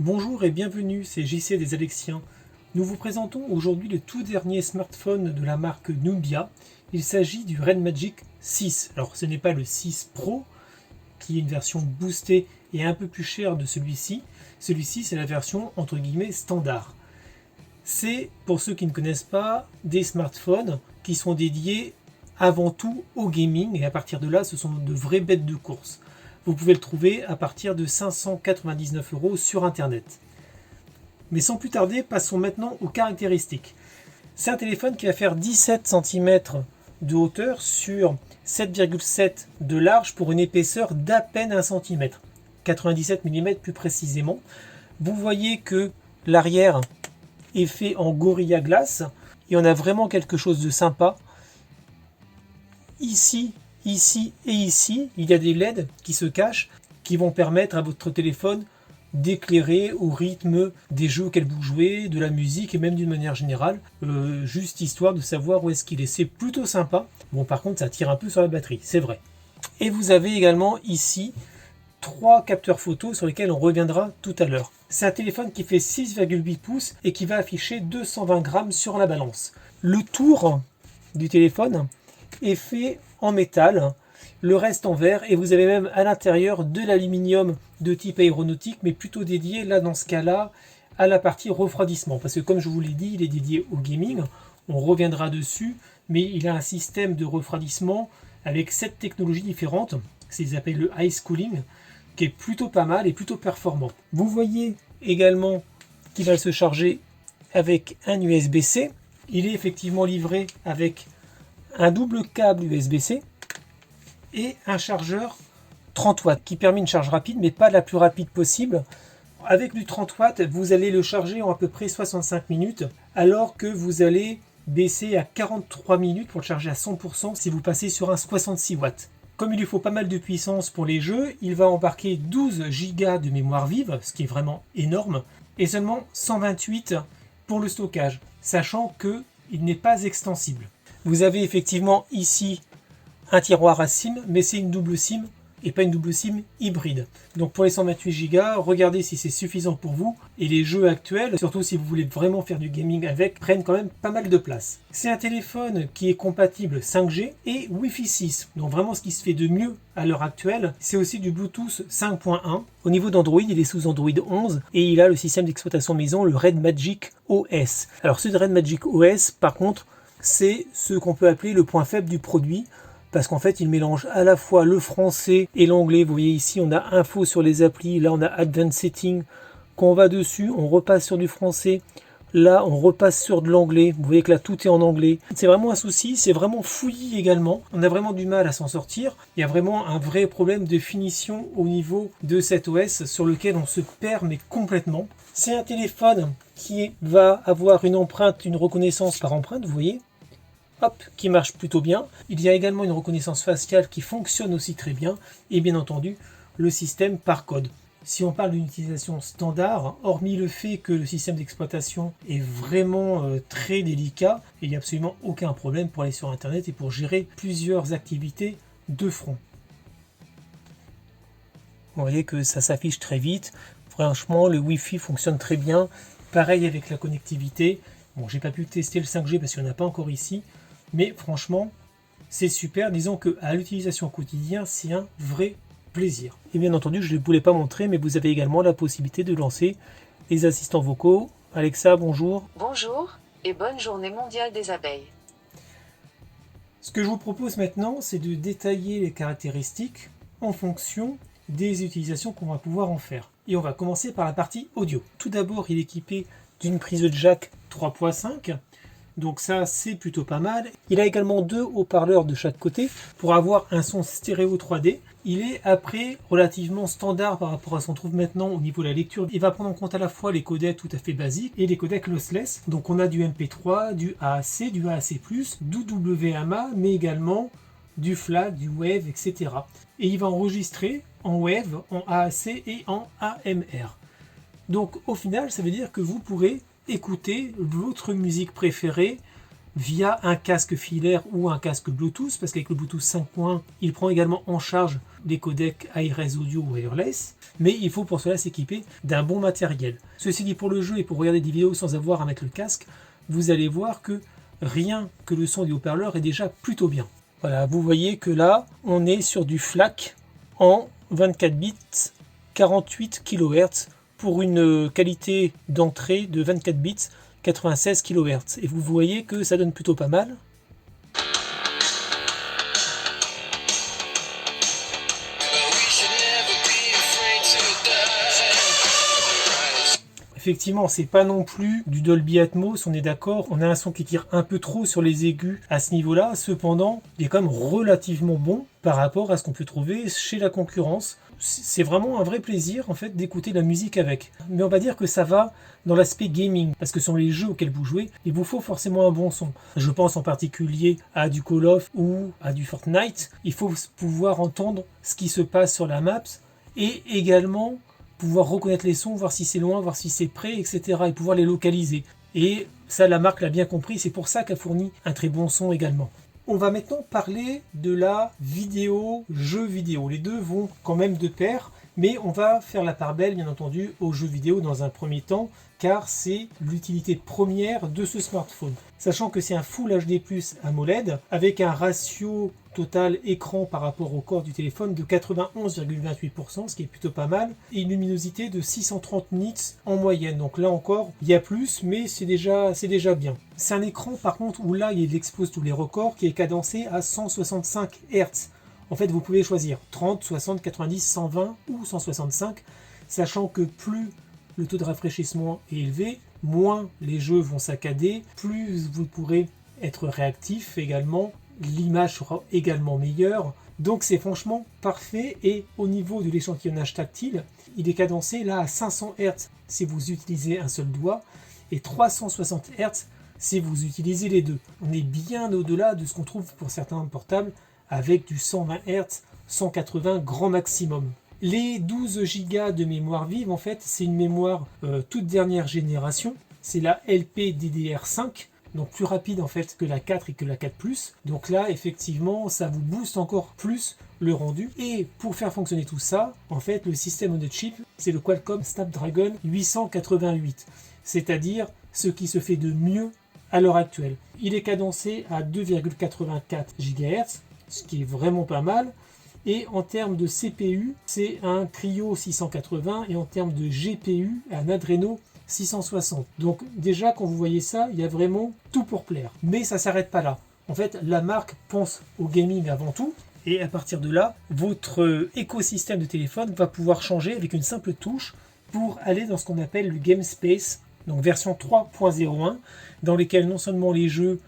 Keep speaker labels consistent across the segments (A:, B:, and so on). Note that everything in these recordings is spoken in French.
A: Bonjour et bienvenue, c'est JC des Alexiens. Nous vous présentons aujourd'hui le tout dernier smartphone de la marque Nubia. Il s'agit du Red Magic 6. Alors ce n'est pas le 6 Pro, qui est une version boostée et un peu plus chère de celui-ci. Celui-ci c'est la version entre guillemets standard. C'est, pour ceux qui ne connaissent pas, des smartphones qui sont dédiés avant tout au gaming et à partir de là ce sont de vraies bêtes de course. Vous pouvez le trouver à partir de 599 € sur internet. Mais sans plus tarder, passons maintenant aux caractéristiques. C'est un téléphone qui va faire 17 cm de hauteur sur 7,7 de large pour une épaisseur d'à peine 1 cm, 97 mm plus précisément. Vous voyez que l'arrière est fait en Gorilla Glass et on a vraiment quelque chose de sympa. Ici et ici, il y a des LED qui se cachent, qui vont permettre à votre téléphone d'éclairer au rythme des jeux auxquels vous jouez, de la musique et même d'une manière générale, juste histoire de savoir où est-ce qu'il est. C'est plutôt sympa. Bon, par contre, ça tire un peu sur la batterie, c'est vrai. Et vous avez également ici 3 capteurs photo sur lesquels on reviendra tout à l'heure. C'est un téléphone qui fait 6,8 pouces et qui va afficher 220 grammes sur la balance. Le tour du téléphone est fait en métal, le reste en verre, et vous avez même à l'intérieur de l'aluminium de type aéronautique, mais plutôt dédié là dans ce cas-là à la partie refroidissement, parce que comme je vous l'ai dit, il est dédié au gaming, on reviendra dessus, mais il a un système de refroidissement avec 7 technologies différentes, c'est appellent le ice cooling, qui est plutôt pas mal et plutôt performant. Vous voyez également qu'il va se charger avec un USB-C, il est effectivement livré avec un double câble USB-C et un chargeur 30 watts qui permet une charge rapide mais pas la plus rapide possible. Avec du 30 watts, vous allez le charger en à peu près 65 minutes alors que vous allez baisser à 43 minutes pour le charger à 100% si vous passez sur un 66 watts. Comme il lui faut pas mal de puissance pour les jeux, il va embarquer 12 Go de mémoire vive, ce qui est vraiment énorme, et seulement 128 pour le stockage, sachant qu'il n'est pas extensible. Vous avez effectivement ici un tiroir à SIM, mais c'est une double SIM et pas une double SIM hybride. Donc pour les 128 Go, regardez si c'est suffisant pour vous. Et les jeux actuels, surtout si vous voulez vraiment faire du gaming avec, prennent quand même pas mal de place. C'est un téléphone qui est compatible 5G et Wi-Fi 6. Donc vraiment ce qui se fait de mieux à l'heure actuelle, c'est aussi du Bluetooth 5.1. Au niveau d'Android, il est sous Android 11 et il a le système d'exploitation maison, le Red Magic OS. Alors ce Red Magic OS, par contre, c'est ce qu'on peut appeler le point faible du produit, parce qu'en fait il mélange à la fois le français et l'anglais. Vous voyez ici on a info sur les applis, là on a Advanced Setting, quand on va dessus on repasse sur du français, là on repasse sur de l'anglais, vous voyez que là tout est en anglais. C'est vraiment un souci, c'est vraiment fouillis également, on a vraiment du mal à s'en sortir, il y a vraiment un vrai problème de finition au niveau de cet OS sur lequel on se perd mais complètement. C'est un téléphone qui va avoir une reconnaissance par empreinte, vous voyez, hop, qui marche plutôt bien. Il y a également une reconnaissance faciale qui fonctionne aussi très bien, et bien entendu le système par code. Si on parle d'une utilisation standard, hormis le fait que le système d'exploitation est vraiment très délicat, il n'y a absolument aucun problème pour aller sur internet et pour gérer plusieurs activités de front. Vous voyez que ça s'affiche très vite. Franchement, le Wi-Fi fonctionne très bien. Pareil avec la connectivité. Bon, j'ai pas pu tester le 5G parce qu'il n'y en a pas encore ici. Mais franchement, c'est super. Disons qu'à l'utilisation quotidienne, c'est un vrai plaisir. Et bien entendu, je ne voulais pas montrer, mais vous avez également la possibilité de lancer les assistants vocaux. Alexa, bonjour.
B: Bonjour et bonne journée mondiale des abeilles.
A: Ce que je vous propose maintenant, c'est de détailler les caractéristiques en fonction des utilisations qu'on va pouvoir en faire. Et on va commencer par la partie audio. Tout d'abord, il est équipé d'une prise jack 3.5. Donc ça, c'est plutôt pas mal. Il a également 2 haut-parleurs de chaque côté pour avoir un son stéréo 3D. Il est après relativement standard par rapport à ce qu'on trouve maintenant au niveau de la lecture. Il va prendre en compte à la fois les codecs tout à fait basiques et les codecs lossless. Donc on a du MP3, du AAC, du AAC+, du WMA, mais également du FLAC, du WAV, etc. Et il va enregistrer en WAV, en AAC et en AMR. Donc au final, ça veut dire que vous pourrez écouter votre musique préférée via un casque filaire ou un casque Bluetooth, parce qu'avec le Bluetooth 5.1, il prend également en charge les codecs high-res audio wireless, mais il faut pour cela s'équiper d'un bon matériel. Ceci dit, pour le jeu et pour regarder des vidéos sans avoir à mettre le casque, vous allez voir que rien que le son des haut-parleurs est déjà plutôt bien. Voilà, vous voyez que là, on est sur du FLAC en 24 bits, 48 kHz pour une qualité d'entrée de 24 bits, 96 kHz. Et vous voyez que ça donne plutôt pas mal. Effectivement, c'est pas non plus du Dolby Atmos, on est d'accord. On a un son qui tire un peu trop sur les aigus à ce niveau-là. Cependant, il est quand même relativement bon par rapport à ce qu'on peut trouver chez la concurrence. C'est vraiment un vrai plaisir en fait d'écouter la musique avec. Mais on va dire que ça va dans l'aspect gaming, parce que sur les jeux auxquels vous jouez, il vous faut forcément un bon son. Je pense en particulier à du Call of ou à du Fortnite. Il faut pouvoir entendre ce qui se passe sur la map et également pouvoir reconnaître les sons, voir si c'est loin, voir si c'est près, etc. et pouvoir les localiser. Et ça, la marque l'a bien compris, c'est pour ça qu'elle fournit un très bon son également. On va maintenant parler de la vidéo, jeu vidéo. Les deux vont quand même de pair, mais on va faire la part belle, bien entendu, aux jeux vidéo dans un premier temps, car c'est l'utilité première de ce smartphone. Sachant que c'est un Full HD+ AMOLED, avec un ratio total écran par rapport au corps du téléphone de 91,28%, ce qui est plutôt pas mal, et une luminosité de 630 nits en moyenne. Donc là encore, il y a plus, mais c'est déjà bien. C'est un écran par contre où là, il expose tous les records, qui est cadencé à 165 Hz. En fait, vous pouvez choisir 30, 60, 90, 120 ou 165, sachant que plus le taux de rafraîchissement est élevé, moins les jeux vont saccader, plus vous pourrez être réactif également, l'image sera également meilleure. Donc c'est franchement parfait, et au niveau de l'échantillonnage tactile, il est cadencé là à 500 Hz si vous utilisez un seul doigt, et 360 Hz si vous utilisez les deux. On est bien au-delà de ce qu'on trouve pour certains portables, avec du 120 Hz, 180 grand maximum. Les 12 Go de mémoire vive, en fait, c'est une mémoire toute dernière génération. C'est la LPDDR5, donc plus rapide en fait que la 4 et que la 4+. Donc là, effectivement, ça vous booste encore plus le rendu. Et pour faire fonctionner tout ça, en fait, le système on chip, c'est le Qualcomm Snapdragon 888, c'est-à-dire ce qui se fait de mieux à l'heure actuelle. Il est cadencé à 2,84 GHz, ce qui est vraiment pas mal. Et en termes de CPU, c'est un Cryo 680, et en termes de GPU, un Adreno 660. Donc déjà, quand vous voyez ça, il y a vraiment tout pour plaire. Mais ça ne s'arrête pas là. En fait, la marque pense au gaming avant tout, et à partir de là, votre écosystème de téléphone va pouvoir changer avec une simple touche pour aller dans ce qu'on appelle le Game Space, donc version 3.01, dans lesquels non seulement les jeux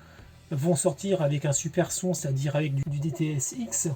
A: vont sortir avec un super son, c'est-à-dire avec du DTS:X,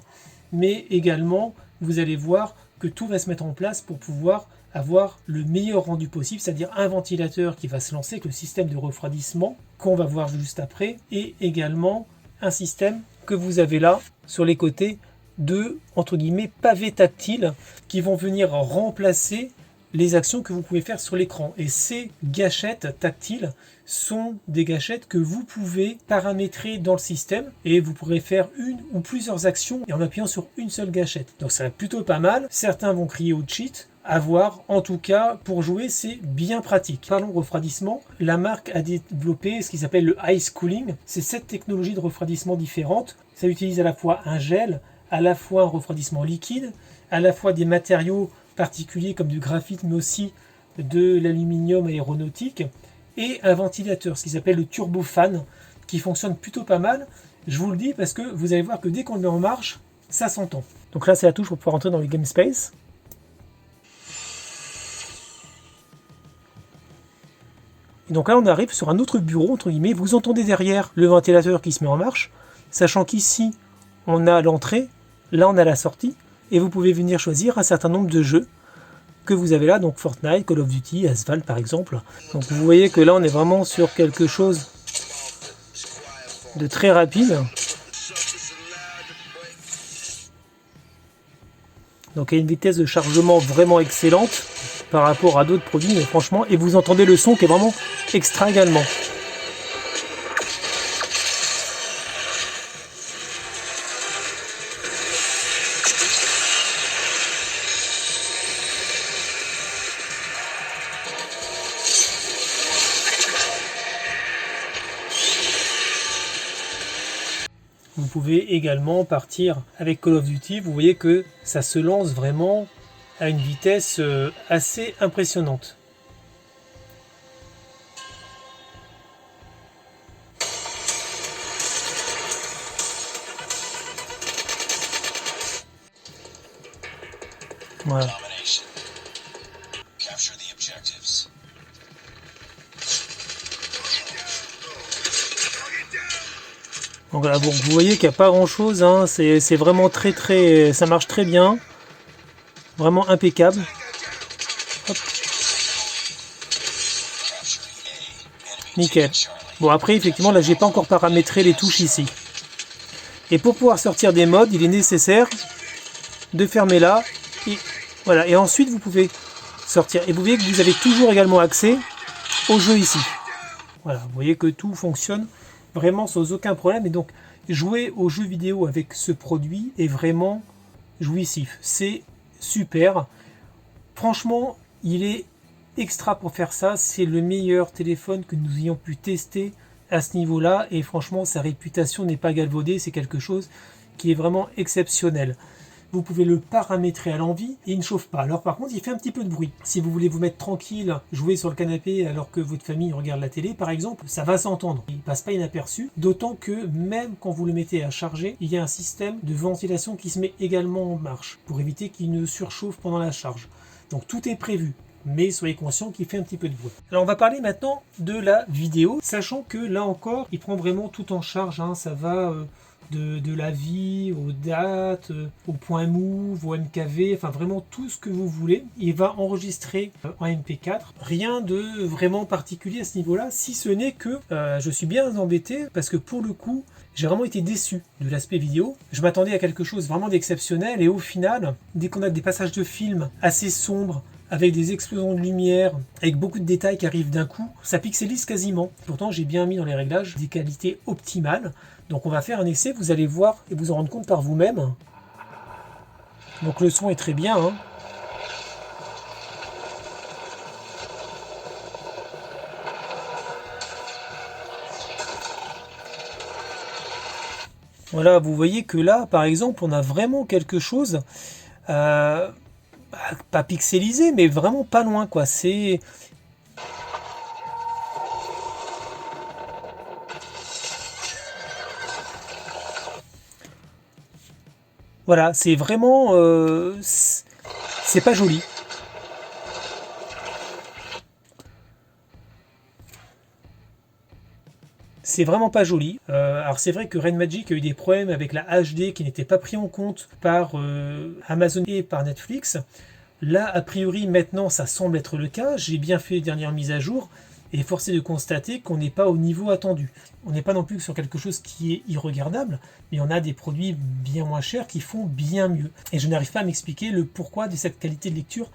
A: mais également vous allez voir que tout va se mettre en place pour pouvoir avoir le meilleur rendu possible, c'est-à-dire un ventilateur qui va se lancer avec le système de refroidissement qu'on va voir juste après, et également un système que vous avez là sur les côtés de, entre guillemets, pavés tactiles qui vont venir remplacer les actions que vous pouvez faire sur l'écran. Et ces gâchettes tactiles sont des gâchettes que vous pouvez paramétrer dans le système, et vous pourrez faire une ou plusieurs actions en appuyant sur une seule gâchette. Donc ça va plutôt pas mal. Certains vont crier au cheat. À voir, en tout cas, pour jouer, c'est bien pratique. Parlons refroidissement. La marque a développé ce qui s'appelle le Ice Cooling. C'est 7 technologies de refroidissement différentes. Ça utilise à la fois un gel, à la fois un refroidissement liquide, à la fois des matériaux particuliers comme du graphite, mais aussi de l'aluminium aéronautique, et un ventilateur, ce qui s'appelle le turbofan, qui fonctionne plutôt pas mal. Je vous le dis parce que vous allez voir que dès qu'on le met en marche, ça s'entend. Donc là, c'est la touche pour pouvoir entrer dans le Game Space. Et donc là, on arrive sur un autre bureau, entre guillemets. Vous entendez derrière le ventilateur qui se met en marche, sachant qu'ici, on a l'entrée, là, on a la sortie, et vous pouvez venir choisir un certain nombre de jeux que vous avez là, donc Fortnite, Call of Duty, Asphalt par exemple. Donc vous voyez que là, on est vraiment sur quelque chose de très rapide. Donc il y a une vitesse de chargement vraiment excellente par rapport à d'autres produits, mais franchement, et vous entendez le son qui est vraiment extra également. Vous pouvez également partir avec Call of Duty. Vous voyez que ça se lance vraiment à une vitesse assez impressionnante. Voilà. Donc voilà, bon, vous voyez qu'il n'y a pas grand chose, hein. C'est vraiment ça marche très bien, vraiment impeccable. Hop. Nickel. Bon après effectivement là j'ai pas encore paramétré les touches ici. Et pour pouvoir sortir des modes, il est nécessaire de fermer là. Et voilà, et ensuite vous pouvez sortir. Et vous voyez que vous avez toujours également accès au jeu ici. Voilà, vous voyez que tout fonctionne vraiment sans aucun problème. Et donc jouer aux jeux vidéo avec ce produit est vraiment jouissif. C'est super. Franchement, il est extra pour faire ça. C'est le meilleur téléphone que nous ayons pu tester à ce niveau-là. Et franchement, sa réputation n'est pas galvaudée. C'est quelque chose qui est vraiment exceptionnel. Vous pouvez le paramétrer à l'envie et il ne chauffe pas. Alors par contre, il fait un petit peu de bruit. Si vous voulez vous mettre tranquille, jouer sur le canapé alors que votre famille regarde la télé, par exemple, ça va s'entendre. Il ne passe pas inaperçu. D'autant que même quand vous le mettez à charger, il y a un système de ventilation qui se met également en marche pour éviter qu'il ne surchauffe pendant la charge. Donc tout est prévu. Mais soyez conscient qu'il fait un petit peu de bruit. Alors on va parler maintenant de la vidéo, sachant que là encore, il prend vraiment tout en charge. Hein. Ça va de la vie, aux dates, au point move, au MKV, enfin vraiment tout ce que vous voulez. Il va enregistrer en MP4. Rien de vraiment particulier à ce niveau-là, si ce n'est que je suis bien embêté parce que pour le coup, j'ai vraiment été déçu de l'aspect vidéo. Je m'attendais à quelque chose vraiment d'exceptionnel et au final, dès qu'on a des passages de film assez sombres, avec des explosions de lumière, avec beaucoup de détails qui arrivent d'un coup, ça pixelise quasiment. Pourtant, j'ai bien mis dans les réglages des qualités optimales. Donc on va faire un essai, vous allez voir et vous en rendre compte par vous-même. Donc le son est très bien. Hein. Voilà, vous voyez que là, par exemple, on a vraiment quelque chose... pas pixelisé, mais vraiment pas loin, quoi. C'est... Voilà, c'est vraiment... c'est pas joli. C'est vraiment pas joli. Alors c'est vrai que Red Magic a eu des problèmes avec la HD qui n'était pas pris en compte par Amazon et par Netflix. Là, a priori, maintenant, ça semble être le cas. J'ai bien fait les dernières mises à jour et forcé de constater qu'on n'est pas au niveau attendu. On n'est pas non plus sur quelque chose qui est irregardable, mais on a des produits bien moins chers qui font bien mieux. Et je n'arrive pas à m'expliquer le pourquoi de cette qualité de lecture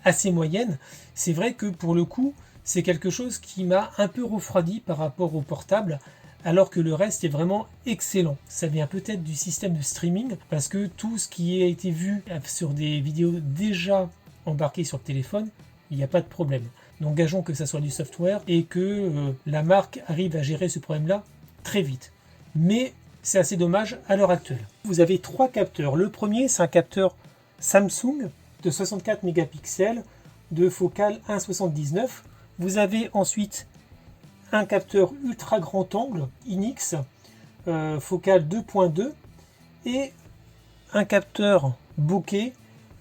A: assez moyenne. C'est vrai que pour le coup, c'est quelque chose qui m'a un peu refroidi par rapport au portable, alors que le reste est vraiment excellent. Ça vient peut-être du système de streaming, parce que tout ce qui a été vu sur des vidéos déjà embarquées sur le téléphone, il n'y a pas de problème. Donc gageons que ça soit du software et que la marque arrive à gérer ce problème-là très vite. Mais c'est assez dommage à l'heure actuelle. Vous avez 3 capteurs. Le premier, c'est un capteur Samsung de 64 mégapixels de focale 1,79. Vous avez ensuite un capteur ultra grand angle INX focale 2.2 et un capteur bokeh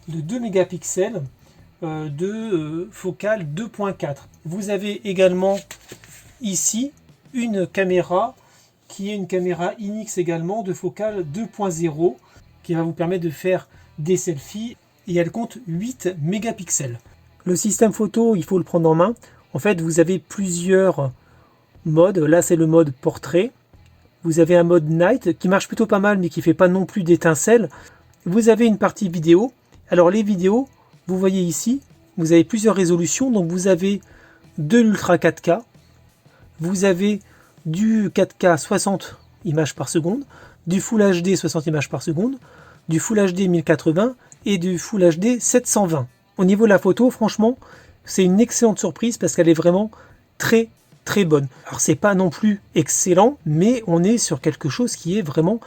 A: de 2 mégapixels de focale 2.4. Vous avez également ici une caméra qui est une caméra INX également de focale 2.0 qui va vous permettre de faire des selfies et elle compte 8 mégapixels. Le système photo, il faut le prendre en main. En fait, vous avez plusieurs modes. Là, c'est le mode portrait. Vous avez un mode night qui marche plutôt pas mal, mais qui fait pas non plus d'étincelles. Vous avez une partie vidéo. Alors, les vidéos, vous voyez ici, vous avez plusieurs résolutions. Donc, vous avez de l'Ultra 4K. Vous avez du 4K 60 images par seconde, du Full HD 60 images par seconde, du Full HD 1080 et du Full HD 720. Au niveau de la photo, franchement, c'est une excellente surprise parce qu'elle est vraiment très très bonne. Alors c'est pas non plus excellent, mais on est sur quelque chose qui est vraiment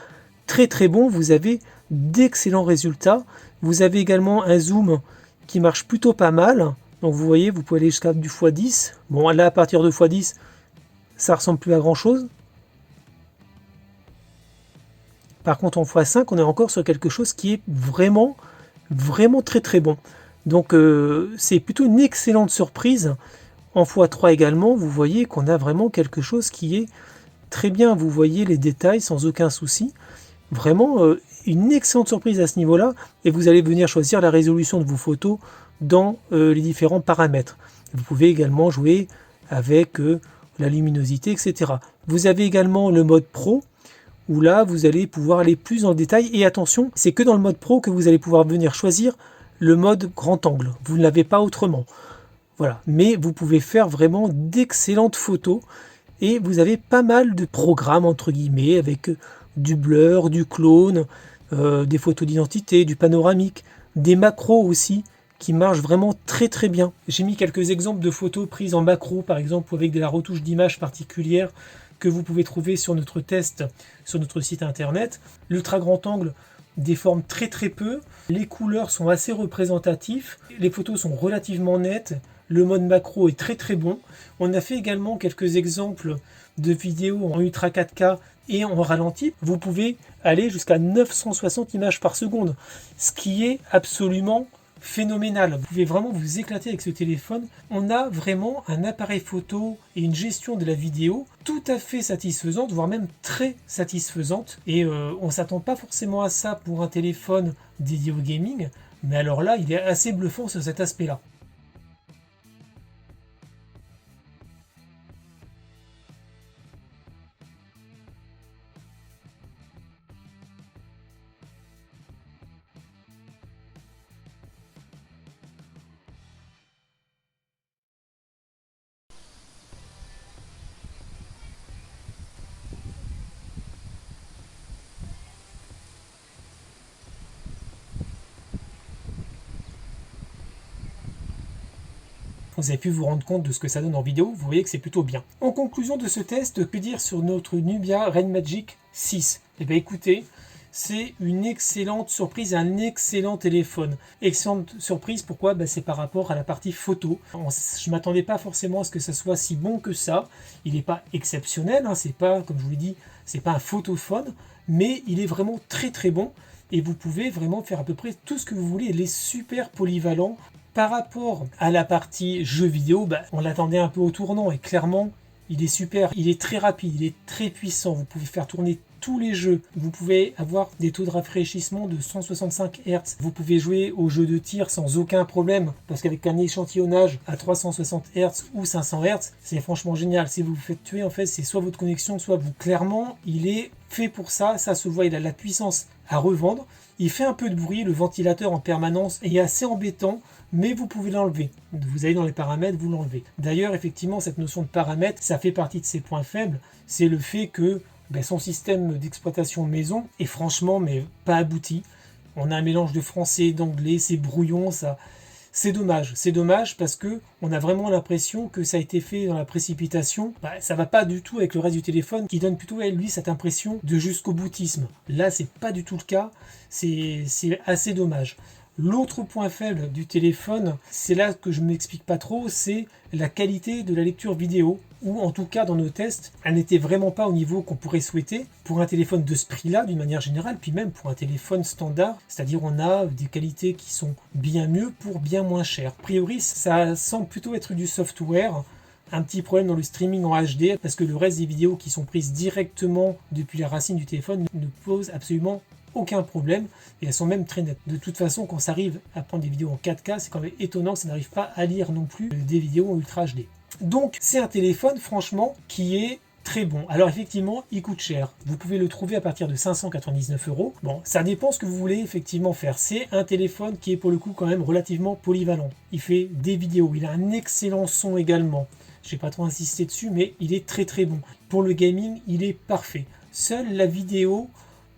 A: très très bon. Vous avez d'excellents résultats. Vous avez également un zoom qui marche plutôt pas mal. Donc vous voyez, vous pouvez aller jusqu'à du x10. Bon, là à partir de x10, ça ressemble plus à grand chose. Par contre en x5, on est encore sur quelque chose qui est vraiment très très bon. Donc c'est plutôt une excellente surprise. En x3 également, vous voyez qu'on a vraiment quelque chose qui est très bien. Vous voyez les détails sans aucun souci. Vraiment une excellente surprise à ce niveau-là. Et vous allez venir choisir la résolution de vos photos dans les différents paramètres. Vous pouvez également jouer avec la luminosité, etc. Vous avez également le mode Pro, où là, vous allez pouvoir aller plus en détail. Et attention, c'est que dans le mode Pro que vous allez pouvoir venir choisir le mode grand angle. Vous ne l'avez pas autrement. Voilà. Mais vous pouvez faire vraiment d'excellentes photos. Et vous avez pas mal de programmes, entre guillemets, avec du blur, du clone, des photos d'identité, du panoramique, des macros aussi, qui marchent vraiment très très bien. J'ai mis quelques exemples de photos prises en macro, par exemple, avec de la retouche d'image particulière, que vous pouvez trouver sur notre test, sur notre site internet. L'ultra grand angle déforme très très peu, les couleurs sont assez représentatives, les photos sont relativement nettes, le mode macro est très très bon. On a fait également quelques exemples de vidéos en Ultra 4K et en ralenti. Vous pouvez aller jusqu'à 960 images par seconde, ce qui est absolument phénoménal. Vous pouvez vraiment vous éclater avec ce téléphone. On a vraiment un appareil photo et une gestion de la vidéo tout à fait satisfaisante, voire même très satisfaisante. Et on ne s'attend pas forcément à ça pour un téléphone dédié au gaming, mais alors là, il est assez bluffant sur cet aspect-là. Vous avez pu vous rendre compte de ce que ça donne en vidéo, vous voyez que c'est plutôt bien. En conclusion de ce test, que dire sur notre Nubia Red Magic 6? Eh bien écoutez, c'est une excellente surprise, un excellent téléphone. Excellente surprise, pourquoi? C'est par rapport à la partie photo. Je ne m'attendais pas forcément à ce que ça soit si bon que ça. Il n'est pas exceptionnel, hein, c'est pas, comme je vous l'ai dit, c'est pas un photophone, mais il est vraiment très très bon. Et vous pouvez vraiment faire à peu près tout ce que vous voulez. Il est super polyvalent. Par rapport à la partie jeux vidéo, on l'attendait un peu au tournant et clairement, il est super. Il est très rapide, il est très puissant. Vous pouvez faire tourner tous les jeux. Vous pouvez avoir des taux de rafraîchissement de 165 Hz. Vous pouvez jouer aux jeux de tir sans aucun problème parce qu'avec un échantillonnage à 360 Hz ou 500 Hz, c'est franchement génial. Si vous vous faites tuer, en fait, c'est soit votre connexion, soit vous. Clairement, il est fait pour ça. Ça se voit, il a la puissance à revendre. Il fait un peu de bruit, le ventilateur en permanence est assez embêtant, mais vous pouvez l'enlever. Vous allez dans les paramètres, vous l'enlevez. D'ailleurs, effectivement, cette notion de paramètres, ça fait partie de ses points faibles. C'est le fait que son système d'exploitation maison est franchement pas abouti. On a un mélange de français et d'anglais, c'est brouillon, ça. C'est dommage parce que on a vraiment l'impression que ça a été fait dans la précipitation. Ça va pas du tout avec le reste du téléphone qui donne plutôt à lui cette impression de jusqu'au boutisme. Là, c'est pas du tout le cas. C'est assez dommage. L'autre point faible du téléphone, c'est là que je ne m'explique pas trop, c'est la qualité de la lecture vidéo, ou en tout cas dans nos tests, elle n'était vraiment pas au niveau qu'on pourrait souhaiter pour un téléphone de ce prix-là d'une manière générale, puis même pour un téléphone standard, c'est-à-dire on a des qualités qui sont bien mieux pour bien moins cher. A priori, ça semble plutôt être du software, un petit problème dans le streaming en HD, parce que le reste des vidéos qui sont prises directement depuis la racine du téléphone ne posent absolument aucun problème, et elles sont même très nettes. De toute façon, quand ça arrive à prendre des vidéos en 4K, c'est quand même étonnant que ça n'arrive pas à lire non plus des vidéos en Ultra HD. Donc c'est un téléphone franchement qui est très bon. Alors effectivement, il coûte cher. Vous pouvez le trouver à partir de 599 €. Bon, ça dépend ce que vous voulez effectivement faire. C'est un téléphone qui est pour le coup quand même relativement polyvalent. Il fait des vidéos, il a un excellent son également. Je n'ai pas trop insisté dessus, mais il est très très bon. Pour le gaming, il est parfait. Seule la vidéo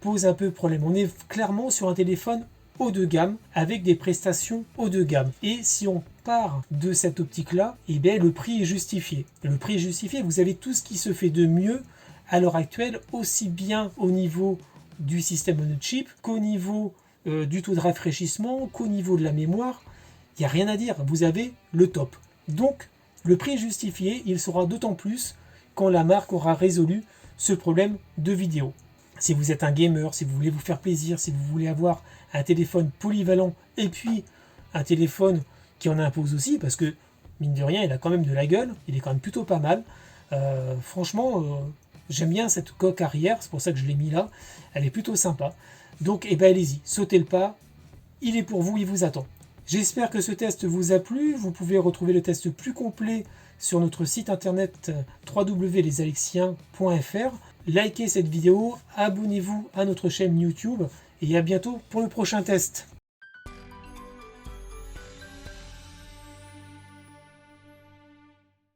A: pose un peu problème. On est clairement sur un téléphone haut de gamme avec des prestations haut de gamme. Et si on part de cette optique-là, eh bien le prix est justifié. Le prix est justifié, vous avez tout ce qui se fait de mieux à l'heure actuelle, aussi bien au niveau du système on-chip qu'au niveau du taux de rafraîchissement, qu'au niveau de la mémoire. Il n'y a rien à dire, vous avez le top. Donc, le prix est justifié, il sera d'autant plus quand la marque aura résolu ce problème de vidéo. Si vous êtes un gamer, si vous voulez vous faire plaisir, si vous voulez avoir un téléphone polyvalent et puis un téléphone qui en impose aussi, parce que mine de rien, il a quand même de la gueule, il est quand même plutôt pas mal. Franchement, j'aime bien cette coque arrière, c'est pour ça que je l'ai mis là, elle est plutôt sympa. Donc, allez-y, sautez le pas, il est pour vous, il vous attend. J'espère que ce test vous a plu. Vous pouvez retrouver le test plus complet sur notre site internet www.lesalexiens.fr. Likez cette vidéo, abonnez-vous à notre chaîne YouTube et à bientôt pour le prochain test.